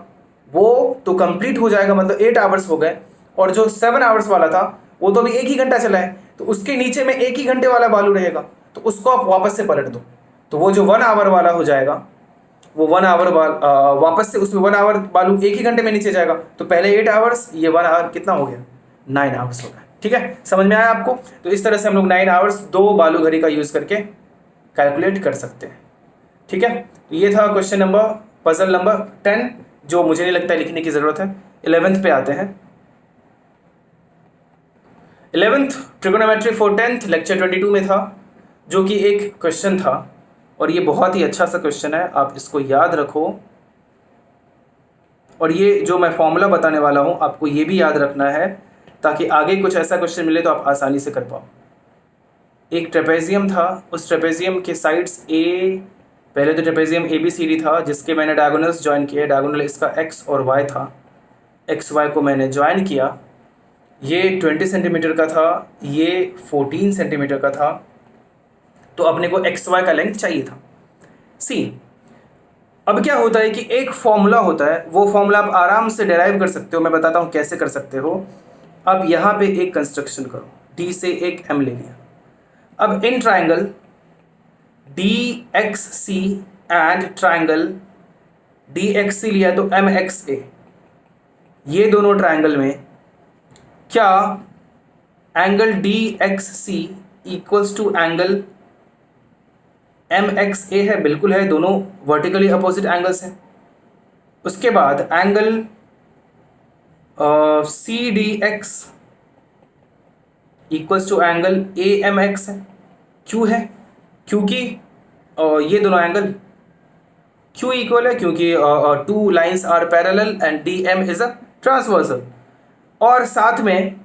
वो तो कंप्लीट हो जाएगा, मतलब 8 आवर्स हो गए, और जो 7 आवर्स वाला था वो तो अभी 1 ही घंटा चला है, तो उसके नीचे में 1 ही घंटे वाला बालू रहेगा, तो उसको आप वापस से पलट दो, तो वो जो 1 आवर वाला हो जाएगा वो 1 आवर वापस से उसमें 1 आवर बालू 1 ही घंटे में नीचे जाएगा। तो पहले 8 आवर्स, ये 1 आवर कितना हो गया, 9 आवर्स हो गया। ठीक है, समझ में आया आपको? तो इस तरह से हम लोग 9 आवर्स 2 बालू घड़ी का यूज़ करके कैलकुलेट कर सकते हैं। ठीक है, तो ये था क्वेश्चन नंबर, पजल नंबर 10, जो मुझे नहीं लगता लिखने की ज़रूरत है। 11th पे आते हैं। 11th trigonometry for 10th lecture 22 में था, जो कि एक क्वेश्चन था और ये बहुत ही अच्छा सा क्वेश्चन है, आप इसको याद रखो। और ये जो मैं फॉर्मूला बताने वाला हूँ आपको ये भी याद रखना है, ताकि आगे कुछ ऐसा क्वेश्चन मिले तो आप आसानी से कर पाओ। एक ट्रेपेजियम था, उस ट्रेपेजियम के साइड्स ए, पहले तो ट्रेपेजियम ABCD था जिसके मैंने डायगोनल्स ज्वाइन किए। डायगोनल इसका x और y था, XY को मैंने ज्वाइन किया। ये 20 सेंटीमीटर का था, ये 14 सेंटीमीटर का था, तो अपने को XY का लेंथ चाहिए था। सी, अब क्या होता है कि एक फॉर्मूला होता है, वो फॉर्मूला आप आराम से डिराइव कर सकते हो। मैं बताता हूँ कैसे कर सकते हो। अब यहाँ पे एक कंस्ट्रक्शन करो, D से एक M ले लिया। अब in triangle DXC and triangle DXC लिया तो MXA, ये दोनों ट्राइंगल में क्या angle DXC equals to angle MXA है? बिल्कुल है, दोनों वर्टिकली अपोजिट एंगल्स हैं। उसके बाद angle CDX equals to angle AMX है। क्यों है? क्योंकि ये दोनों एंगल क्यों इक्वल है, क्योंकि 2 lines are parallel and DM is a transversal. और साथ में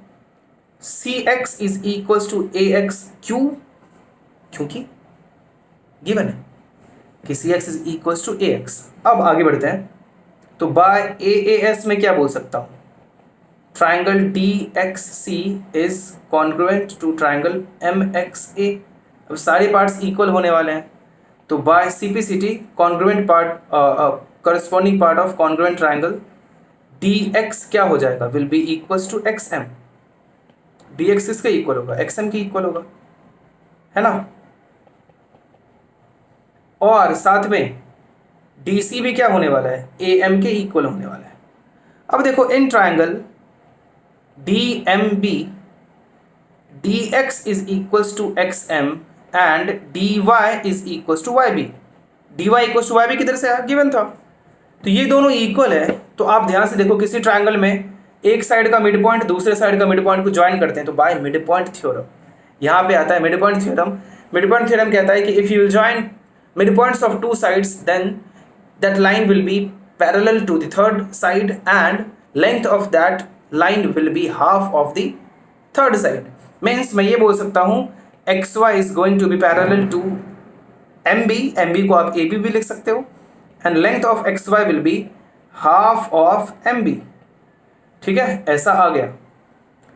CX is equals to AX। क्यों? क्योंकि गिवन है कि CX is equals to AX। अब आगे बढ़ते हैं, तो बाय AAS में क्या बोल सकता हूँ, triangle DXC is congruent to triangle MXA। अब सारे पार्ट्स इक्वल होने वाले हैं, तो by CPCT congruent part, corresponding part of congruent triangle DX क्या हो जाएगा, will be equals to XM। DX किसके इक्वल होगा, XM के इक्वल होगा, है ना। और साथ में DC भी क्या होने वाला है, AM के इक्वल होने वाला है। अब देखो in triangle DMB DX is equals to XM and DY is equals to YB। DY equals to YB किधर से आया, गिवन था, तो ये दोनों इक्वल है। तो आप ध्यान से देखो, किसी ट्राइंगल में एक साइड का मिड पॉइंट दूसरे साइड का मिड पॉइंट को ज्वाइन करते हैं तो बाय मिड पॉइंट थ्योरम, यहाँ पे आता है mid point theorem. Mid point theorem कहता है कि if you join mid points of 2 sides then that line will be parallel to the third side and length of that line will be half of the third side. Means मैं ये बोल सकता हूँ XY is going to be parallel to MB को आप AB भी लिख सकते हो, and length of XY will be half of MB। ठीक है, ऐसा आ गया।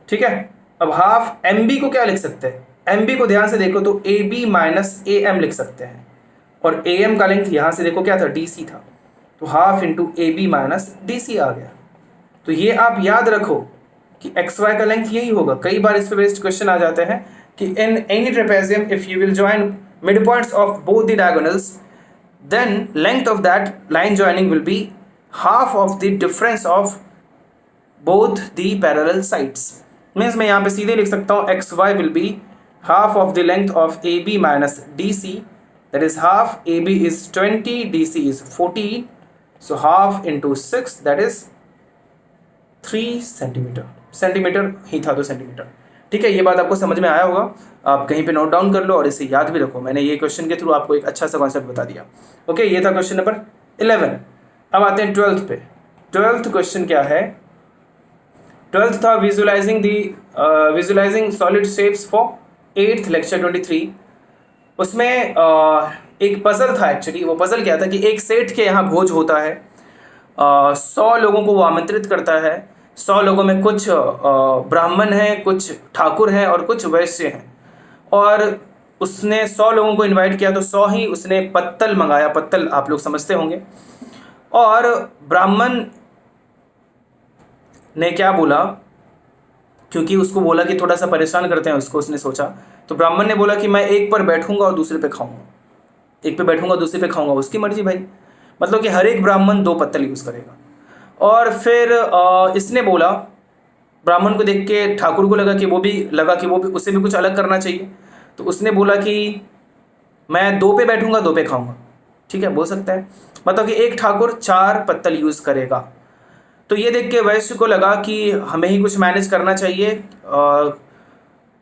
ठीक है, अब हाफ MB को क्या लिख सकते हैं, MB को ध्यान से देखो तो AB माइनस AM लिख सकते हैं, और AM का लेंथ यहाँ से देखो क्या था, DC था, तो half into AB minus DC आ गया। तो ये आप याद रखो कि एक्स वाई का लेंथ यही होगा। कई बार इस पे बेस्ड क्वेश्चन आ जाते हैं कि in any trapezium if you will join mid points of both the diagonals then length of that line joining will be half of the difference of both the parallel sides. Means मैं यहाँ पे सीधे लिख सकता हूँ xy will be half of the length of AB minus DC, that is half AB is 20, DC is 14, so half into 6 that is 3 centimetre. Centimetre ही था तो सेंटीमीटर। ठीक है, ये बात आपको समझ में आया होगा, आप कहीं पे नोट डाउन कर लो और इसे याद भी रखो। मैंने ये क्वेश्चन के थ्रू आपको एक अच्छा सा कॉन्सेप्ट बता दिया। ओके, ये था क्वेश्चन नंबर 11। अब आते हैं 12th पे। 12th क्वेश्चन क्या है? 12th था visualising solid shapes for 8th lecture 23। उसमें एक पजल था एक्चुअली। वो पजल क्या था कि एक सेठ के यहाँ भोज होता है, 100 लोगों को वो आमंत्रित करता है। 100 लोगों में कुछ ब्राह्मण हैं, कुछ ठाकुर हैं और कुछ वैश्य हैं। और उसने 100 लोगों को इनवाइट किया तो 100 ही उसने पत्तल मंगाया। पत्तल आप लोग समझते होंगे। और ब्राह्मण ने क्या बोला, क्योंकि उसको बोला कि थोड़ा सा परेशान करते हैं उसको, उसने सोचा तो ब्राह्मण ने बोला कि मैं एक पर बैठूंगा और दूसरे पे खाऊंगा। एक पे बैठूंगा दूसरे पे खाऊंगा, उसकी मर्जी भाई। मतलब कि हर एक ब्राह्मण 2 पत्तल यूज़ करेगा। और फिर इसने बोला, ब्राह्मण को देख के ठाकुर को लगा कि वो भी उसे भी कुछ अलग करना चाहिए। तो उसने बोला कि मैं 2 पे बैठूंगा 2 पे खाऊंगा। ठीक है, बोल सकता है। मतलब कि एक ठाकुर 4 पत्तल यूज़ करेगा। तो ये देख के वैश्य को लगा कि हमें ही कुछ मैनेज करना चाहिए।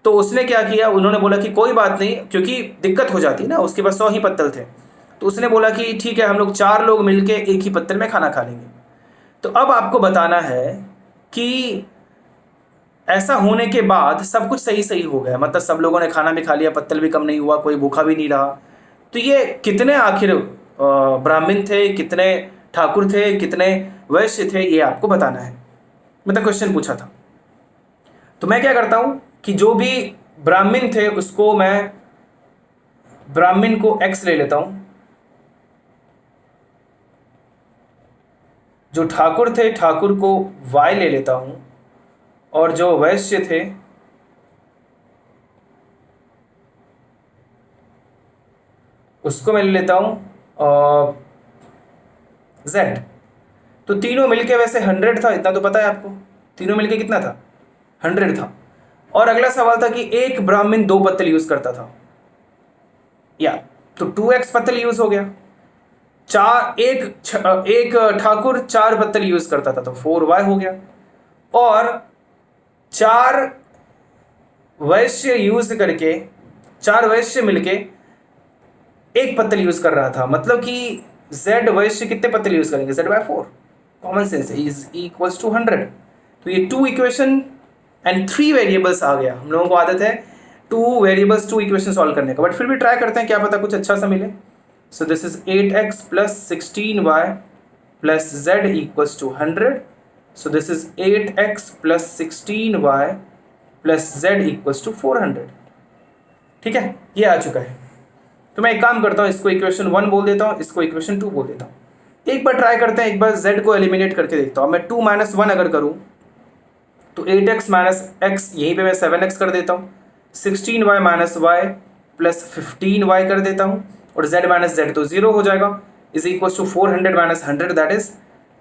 तो उसने क्या किया, उन्होंने बोला कि कोई बात नहीं, क्योंकि दिक्कत हो जाती ना, उसके पास 100 ही पत्तल थे। तो उसने बोला कि ठीक है, हम लोग 4 लोग मिलके एक ही पत्तल में खाना खा लेंगे। तो अब आपको बताना है कि ऐसा होने के बाद सब कुछ सही सही हो गया, मतलब सब लोगों ने खाना भी खा लिया, पत्तल भी कम नहीं हुआ, कोई भूखा भी नहीं रहा। तो ये कितने आखिर ब्राह्मण थे, कितने ठाकुर थे, कितने वैश्य थे, ये आपको बताना है। मतलब क्वेश्चन पूछा था। तो मैं क्या करता हूँ कि जो भी ब्राह्मण थे उसको मैं ब्राह्मण को x ले लेता हूँ, जो ठाकुर थे ठाकुर को y ले लेता हूँ, और जो वैश्य थे उसको मैं ले लेता हूँ z। तो तीनों मिलके वैसे 100 था, इतना तो पता है आपको। तीनों मिलके कितना था? 100 था। और अगला सवाल था कि एक ब्राह्मण 2 पत्तल यूज करता था, या तो 2x पत्तल यूज हो गया। एक ठाकुर 4 पत्तल यूज करता था तो 4y हो गया। और 4 वैश्य यूज करके, 4 वैश्य मिलके एक पत्तल यूज कर रहा था, मतलब कि z वैश्य कितने पत्तल यूज करेंगे? z/4। Common sense is equals to 100। तो ये 2 इक्वेशन एंड 3 वेरिएबल्स आ गया। हम लोगों को आदत है 2 वेरिएबल्स 2 इक्वेशन सॉल्व करने का, बट फिर भी ट्राई करते हैं, क्या पता कुछ अच्छा सा मिले। So this is 8x plus 16y plus z equals to 100। So this is 8x plus 16y plus z equals to 400। ठीक है, ये आ चुका है। तो मैं एक काम करता हूँ, इसको इक्वेशन 1 बोल देता हूँ, इसको इक्वेशन 2 बोल देता हूँ। एक बार ट्राई करते हैं, एक बार z को एलिमिनेट करके देखता हूँ। मैं 2 - 1 अगर करूँ तो 8x - x, यहीं पे मैं 7x कर देता हूँ। 16y - y प्लस 15y कर देता हूँ, और z - z तो 0 हो जाएगा, is equal to 400 - 100 that is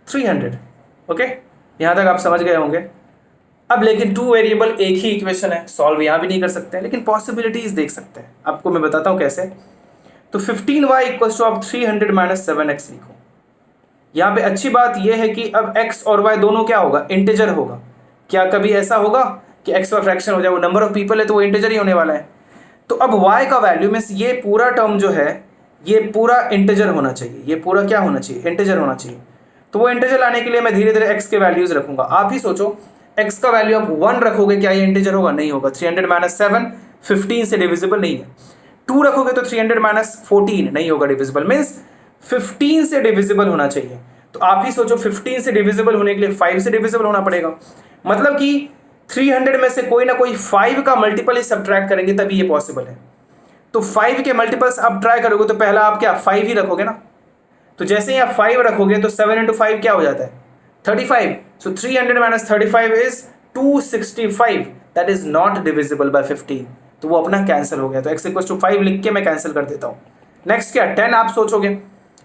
300। Okay, यहाँ तक आप समझ गए होंगे। अब लेकिन 2 वेरिएबल एक ही इक्वेशन है, सॉल्व यहाँ भी नहीं कर सकते हैं, लेकिन पॉसिबिलिटीज देख सकते हैं। आपको मैं बताता हूँ कैसे। तो 15y इक्वल्स टू आप 300 - 7x लिखो। यहाँ पे अच्छी बात यह है कि अब x और y दोनों क्या होगा? इंटीजर होगा। क्या कभी ऐसा होगा कि x और फ्रैक्शन हो जाए? वो नंबर ऑफ पीपल है तो वो इंटीजर ही होने वाला है। तो अब y का वैल्यू में ये पूरा टर्म जो है ये पूरा इंटीजर होना चाहिए। ये पूरा क्या होना चाहिए? इंटीजर होना चाहिए। तो वो इंटीजर लाने के लिए मैं धीरे धीरे x के वैल्यूज रखूंगा। आप ही सोचो, x का वैल्यू आप 1 रखोगे, क्या ये इंटीजर होगा? नहीं होगा। 300 - 7 15 से डिविजिबल नहीं है। 2 रखोगे तो 300 - 14 नहीं होगा डिविजिबल, मीन्स 15 से डिविजिबल होना चाहिए। तो आप ही सोचो, 15 से डिविजिबल होने के लिए 5 से डिविजिबल होना पड़ेगा। मतलब कि 300 में से कोई ना कोई 5 का मल्टीपल ही सब्ट्रैक्ट करेंगे तभी ये पॉसिबल है। तो 5 के मल्टीपल्स आप ट्राई करोगे तो पहला आप क्या 5 ही रखोगे ना। तो जैसे ही आप 5 रखोगे तो 7 × 5 क्या हो जाता है? 35। सो 300 - 35 is 265 that is not divisible by 15, तो वो अपना कैंसिल हो गया। तो x इक्वल टू 5 लिख के मैं कैंसिल कर देता हूँ। नेक्स्ट क्या 10 आप सोचोगे,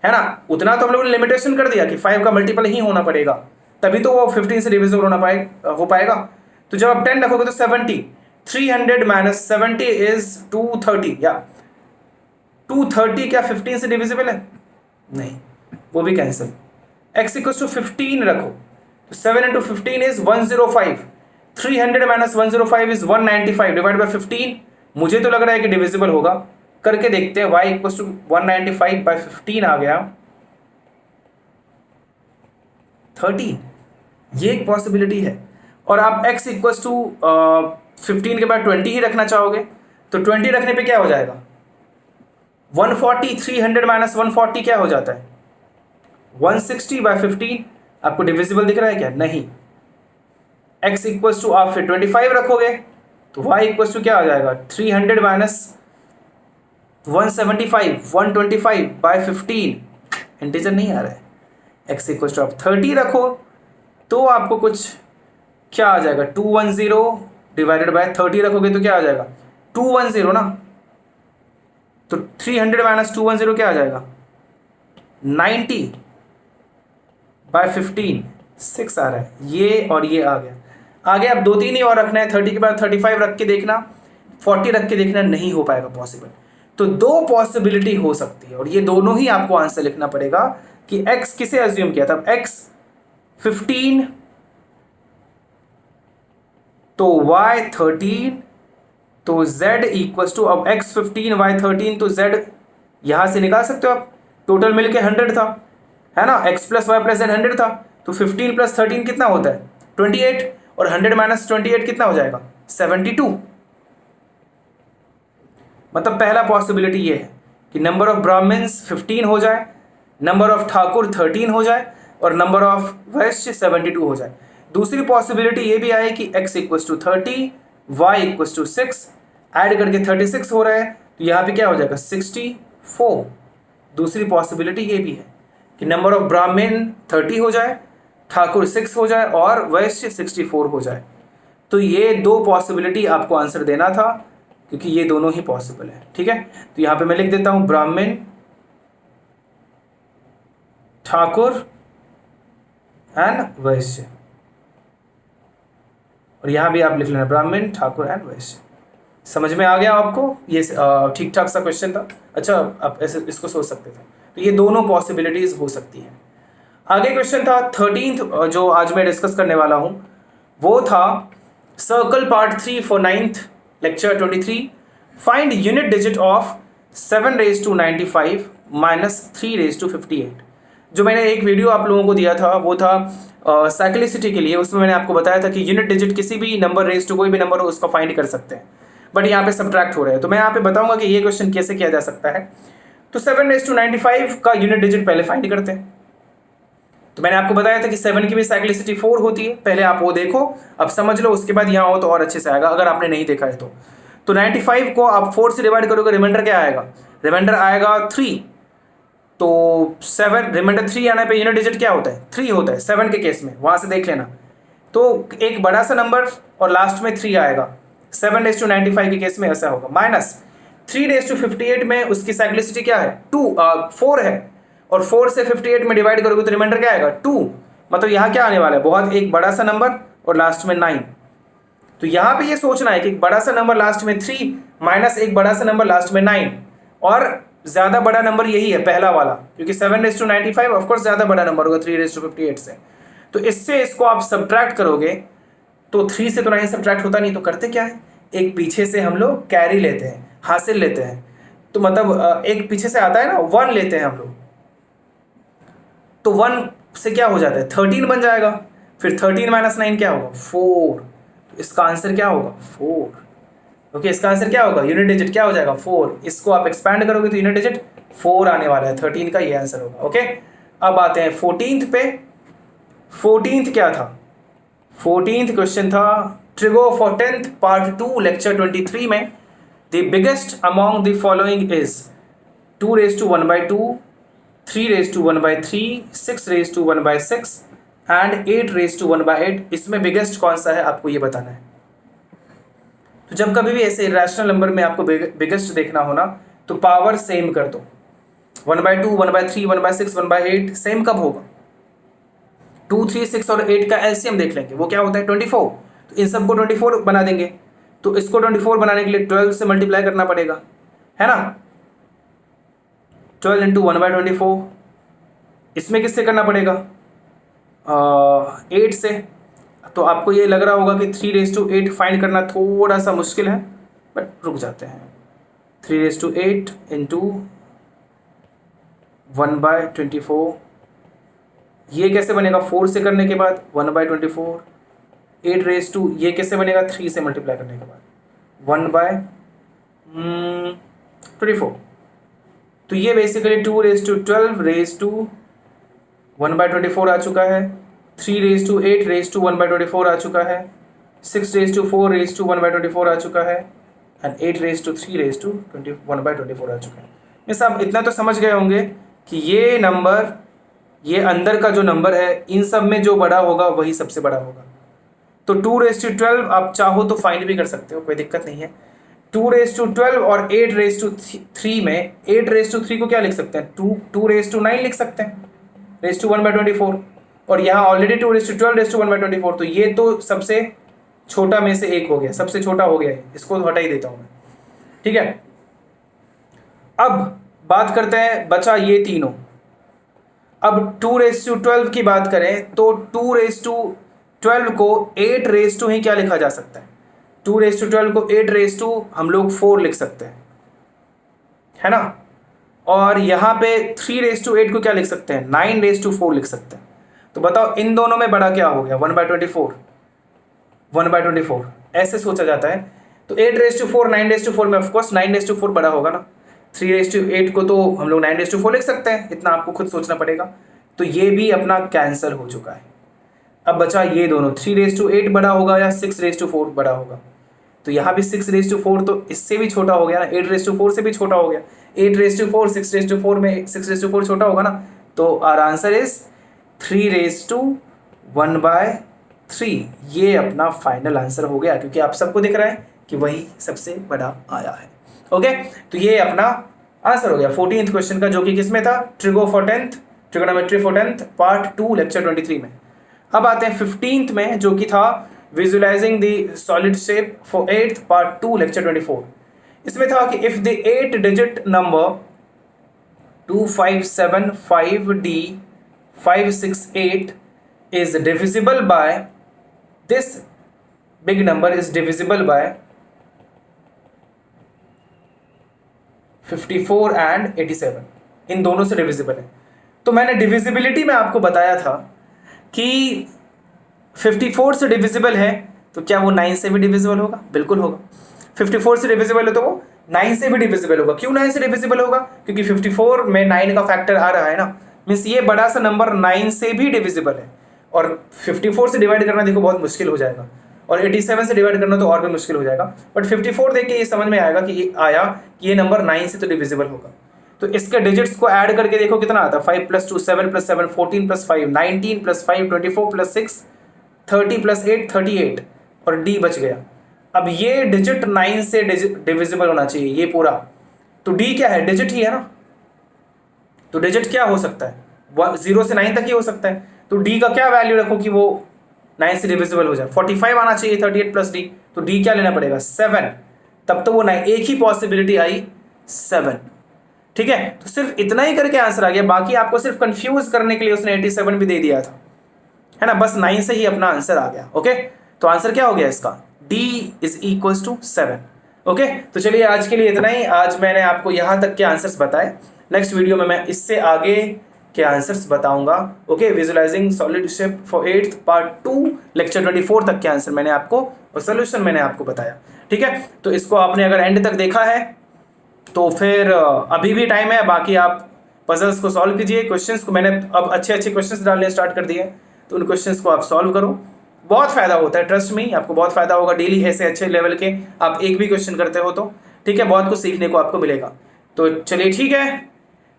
है ना, उतना तो हम लोगों ने लिमिटेशन कर दिया कि 5 का मल्टीपल ही होना पड़ेगा, तभी तो वो 15 से डिविजिबल हो पाएगा। तो जब आप 10 रखोगे तो 70, 300 माइनस 70 इज 230, या 230 क्या 15 से डिविजिबल है? नहीं, वो भी कैंसिल। x इक्वल टू 15 रखो तो 7 into 15 is 105, 300 minus 105 is 195 divide by 15, मुझे तो लग रहा है कि डिविजिबल होगा, करके देखते हैं। y इक्वल टू 195 बाय 15 आ गया 13, ये एक पॉसिबिलिटी है। और आप x इक्वल टू 15 के बाद 20 ही रखना चाहोगे तो 20 रखने पे क्या हो जाएगा 140, 300 माइनस 140 क्या हो जाता है 160 बाय 15। आपको डिविजिबल दिख रहा है क्या? नहीं। x इक्वल टू आप फिर 25 रखोगे तो y इक्वल टू क्या हो जाएगा 300 माइनस 175, 125 बाय 15, इंटीजर नहीं आ रहा है। x इक्वल टू आप 30 रखो तो आपको कुछ क्या आ जाएगा 210 डिवाइडेड बाय 30 रखोगे तो क्या आ जाएगा 210 ना, तो 300 माइनस 210 क्या आ जाएगा 90 बाय 15, 6 आ रहा है। ये और ये आ गया। आगे आप 2-3 ही और रखना है, 30 के बाद 35 रख के देखना, 40 रख के देखना, नहीं हो पाएगा पॉसिबल। तो दो पॉसिबिलिटी हो सकती है और ये दोनों ही आपको आंसर लिखना पड़ेगा कि x किसे अज्यूम किया था, x 15 तो y 13 तो z इक्वल टू, अब x 15 y 13 तो z यहां से निकाल सकते हो आप, टोटल मिलके 100 था, है ना, x plus y plus z 100 था, तो 15 प्लस 13 कितना होता है 28, और 100 माइनस 28 कितना हो जाएगा 72। मतलब पहला पॉसिबिलिटी ये है कि नंबर ऑफ ब्राह्मण्स 15 हो जाए, नंबर ऑफ ठाकुर 13 हो जाए और नंबर ऑफ वैश्य 72 हो जाए। दूसरी पॉसिबिलिटी ये भी आए कि x equal to 30, y equal to 6, add करके 36 हो रहा है, तो यहाँ पे क्या हो जाएगा 64। दूसरी पॉसिबिलिटी ये भी है कि नंबर ऑफ ब्राह्मण 30 हो जाए, ठाकुर 6 हो जाए और वैश्य 64 हो जाए। तो ये दो पॉसिबिलिटी आपको आंसर देना था क्योंकि ये दोनों ही पॉसिबल है। ठीक है, तो यहाँ पे मैं लिख देता हूँ ब्राह्मण, ठाकुर एंड वैश्य, और यहाँ भी आप लिख लेना ब्राह्मण, ठाकुर एंड वैश्य। समझ में आ गया आपको? ये ठीक ठाक सा क्वेश्चन था। अच्छा, आप ऐसे इसको सोच सकते थे। तो ये दोनों पॉसिबिलिटीज हो सकती हैं। आगे क्वेश्चन था 13th जो आज मैं डिस्कस करने वाला हूँ, वो था circle part 3 for 9th lecture 23। Find unit digit of 7 raise to 95 minus 3 raise to 58। जो मैंने एक वीडियो आप लोगों को दिया था वो था साइक्लिसिटी के लिए। उसमें मैंने आपको बताया था कि यूनिट डिजिट किसी भी नंबर रेज टू कोई भी नंबर हो उसको फाइंड कर सकते हैं, बट यहाँ पे सब्ट्रैक्ट हो रहा है। तो मैं यहाँ पे बताऊंगा कि ये क्वेश्चन कैसे किया जा सकता है। तो 7 रेज टू 95 का यूनिट डिजिट पहले फाइंड करते हैं। तो मैंने आपको बताया था कि 7 की भी साइक्लिसिटी 4 होती है, पहले आप वो देखो, अब समझ लो, उसके बाद यहाँ हो तो और अच्छे से आएगा अगर आपने नहीं देखा है तो 95 को आप 4 से डिवाइड करोगे, रिमाइंडर क्या आएगा, रिमाइंडर आएगा 3। तो 7 रिमाइंडर 3 आने पे यूनिट डिजिट क्या होता है 3 होता है 7 के केस में, वहाँ से देख लेना। तो एक बड़ा सा नंबर और लास्ट में 3 आएगा, 7 रेज टू 95 के केस में ऐसा होगा। माइनस 3 रेज टू 58 में उसकी साइक्लिसिटी क्या है 4 है, और 4 से 58 में डिवाइड करोगे तो रिमाइंडर क्या आएगा 2। मतलब यहाँ क्या आने वाला है, बहुत एक बड़ा सा नंबर और लास्ट में 9। तो यहाँ पे ये सोचना है कि एक बड़ा सा नंबर लास्ट में 3 माइनस एक बड़ा सा नंबर लास्ट में 9, और ज़्यादा बड़ा नंबर यही है पहला वाला, क्योंकि 7 रेज टू 95 ऑफकोर्स ज़्यादा बड़ा नंबर होगा 3 रेज टू 58 से। तो इससे इसको आप सब्ट्रैक्ट करोगे तो 3 से तो 9 सब्ट्रैक्ट होता नहीं, तो करते क्या है, एक पीछे से हम लोग कैरी लेते हैं, हासिल लेते हैं। तो मतलब एक पीछे से आता है ना 1 लेते हैं हम लोग, तो 1 से क्या हो जाता है 13 बन जाएगा, फिर 13 माइनस 9 क्या होगा 4। तो इसका आंसर क्या होगा 4। ओके, इसका आंसर क्या होगा, यूनिट डिजिट क्या हो जाएगा 4। इसको आप एक्सपैंड करोगे तो यूनिट डिजिट 4 आने वाला है, 13 का ये आंसर होगा। ओके, अब आते हैं 14th पे। 14th क्या था, 14th क्वेश्चन था trigo for 10th part 2 lecture 23 में the biggest among the following is 2 raise to 1/2, 3 raise to 1/3, 6 raise to 1/6 and 8 raise to 1/8, इसमें बिगेस्ट कौन सा है आपको ये बताना है। तो जब कभी भी ऐसे इरेशनल नंबर में आपको बिगेस्ट देखना हो ना, तो पावर सेम कर दो। 1/2, 1/3, 1/6, 1/8 सेम कब होगा? 2, 3, 6 और 8 का एलसीएम देख लेंगे, वो क्या होता है 24। तो इन सबको 24 बना देंगे। तो इसको 24 बनाने के लिए 12 से मल्टीप्लाई करना पड़ेगा, है ना। 12 इंटू 1/24। इसमें किससे करना पड़ेगा? 8 से। तो आपको ये लग रहा होगा कि 3 रेज टू 8 फाइंड करना थोड़ा सा मुश्किल है, बट रुक जाते हैं। 3 रेज टू 8 इंटू 1/24, ये कैसे बनेगा? 4 से करने के बाद 1/24। 8 रेज टू, ये कैसे बनेगा? 3 से मल्टीप्लाई करने के बाद 1/24। तो ये basically 2 raise to 12 raise to 1/24 आ चुका है। 3 रेज टू 8 रेज टू 1/24 आ चुका है। 6 रेज टू 4 रेज टू 1/24 आ चुका है। And 8 raise to 3 raise to 1/24 आ चुका है। ये सब इतना तो समझ गए होंगे कि ये नंबर, ये अंदर का जो नंबर है, इन सब में जो बड़ा होगा वही सबसे बड़ा होगा। तो 2 रेज टू 12 आप चाहो तो फाइंड भी कर सकते हो, कोई दिक्कत नहीं है। 2 रेज टू 12 और 8 रेज टू 3 में 8 रेज टू 3 को क्या लिख सकते हैं? 2 रेज टू 9 लिख सकते हैं, रेज टू 1/24। और यहाँ already 2 raise to 12 raise to 1/24, तो ये तो सबसे छोटा में से एक हो गया, सबसे छोटा हो गया है, इसको हटा ही देता हूँ मैं, ठीक है। अब बात करते हैं, बचा ये तीनों। अब 2 रेज टू 12 की बात करें तो 2 रेज टू 12 को 8 रेज टू ही क्या लिखा जा सकता है? 2 रेज टू 12 को 8 रेज टू हम लोग 4 लिख सकते हैं, है ना। और यहाँ पे 3 रेज टू 8 को क्या लिख सकते हैं? 9 रेज टू 4 लिख सकते हैं। तो बताओ इन दोनों में बड़ा क्या हो गया? 1/24, 1/24 ऐसे सोचा जाता है। तो 8 रेज टू 4, 9 रेज टू 4 में ऑफकोर्स 9 रेज टू 4 बड़ा होगा ना। 3 रेज टू 8 को तो हम लोग 9 रेज टू 4 लिख सकते हैं, इतना आपको खुद सोचना पड़ेगा। तो ये भी अपना कैंसिल हो चुका है। अब बचा ये दोनों, 3 रेज टू 8 बड़ा होगा या 6 रेज टू 4 बड़ा होगा। तो यहाँ भी 6 रेज टू 4 तो इससे भी छोटा हो गया ना, 8 रेज टू 4 से भी छोटा हो गया। 8 रेज टू 4, 6 रेज टू 4 में 6 रेज टू 4 छोटा होगा ना। तो our answer is 3 raise to 1/3। ये अपना फाइनल आंसर हो गया, क्योंकि आप सबको दिख रहा है कि वही सबसे बड़ा आया है। ओके, तो ये अपना आंसर हो गया 14th क्वेश्चन का, जो कि किसमें था? Trigonometry for 10th part 2 lecture 23 में। अब आते हैं 15th में, जो कि था visualising the solid shape for 8th part 2 lecture 24। इसमें था कि if the 8 digit number 2575D568 is divisible by, this big number is divisible by 54 and 87, इन दोनों से डिविजिबल है। तो मैंने डिविजिबिलिटी में आपको बताया था कि 54 से डिविजिबल है, तो क्या वो 9 से भी डिविजिबल होगा? बिल्कुल होगा। 54 से डिविजिबल है तो वो 9 से भी डिविजिबल होगा। क्यों 9 से डिविजिबल होगा? क्योंकि 54 में 9 का फैक्टर आ रहा है ना, मीन्स ये बड़ा सा नंबर 9 से भी डिविजिबल है। और 54 से डिवाइड करना देखो बहुत मुश्किल हो जाएगा, और 87 से डिवाइड करना तो और भी मुश्किल हो जाएगा। बट 54 देख के ये समझ में आएगा कि ये नंबर 9 से तो डिविजिबल होगा। तो इसके डिजिट्स को ऐड करके देखो कितना आता है। 5 + 2 7 + 7 14 + 5 19 + 5 24 + 6 30 + 8 38, और डी बच गया। अब ये डिजिट 9 से डिविजिबल होना चाहिए ये पूरा। तो डी क्या है? डिजिट ही है ना। तो डिजिट क्या हो सकता है? 0 से 9 तक ही हो सकता है। तो डी का क्या वैल्यू रखो कि वो 9 से डिविजिबल हो जाए? 45 आना चाहिए। 38 + डी, तो डी क्या लेना पड़ेगा? 7। तब तो वो 9, एक ही पॉसिबिलिटी आई 7। ठीक है, तो सिर्फ इतना ही करके आंसर आ गया। बाकी आपको सिर्फ कंफ्यूज करने के लिए उसने 87 भी दे दिया था, है ना। बस 9 से ही अपना आंसर आ गया। ओके, तो आंसर क्या हो गया इसका? D = 7। ओके, तो चलिए आज के लिए इतना ही। आज मैंने आपको यहाँ तक के आंसर्स बताए। नेक्स्ट वीडियो में मैं इससे आगे के आंसर्स बताऊंगा। Okay, visualising solid shape for 8th part 2 lecture 24 तक के आंसर मैंने आपको और सोल्यूशन मैंने आपको बताया। ठीक है, तो इसको आपने अगर एंड तक देखा है तो फिर अभी भी टाइम है। बाकी आप पजल्स को सॉल्व कीजिए। क्वेश्चंस को मैंने अब अच्छे अच्छे क्वेश्चंस डालने स्टार्ट कर दिए, तो उन क्वेश्चंस को आप सॉल्व करो। बहुत फ़ायदा होता है, ट्रस्ट मी, आपको बहुत फ़ायदा होगा। डेली ऐसे अच्छे लेवल के आप एक भी क्वेश्चन करते हो तो ठीक है, बहुत कुछ सीखने को आपको मिलेगा। तो चलिए ठीक है,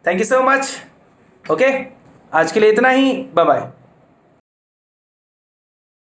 thank you so much. Okay, आज के लिए इतना ही, बाय बाय।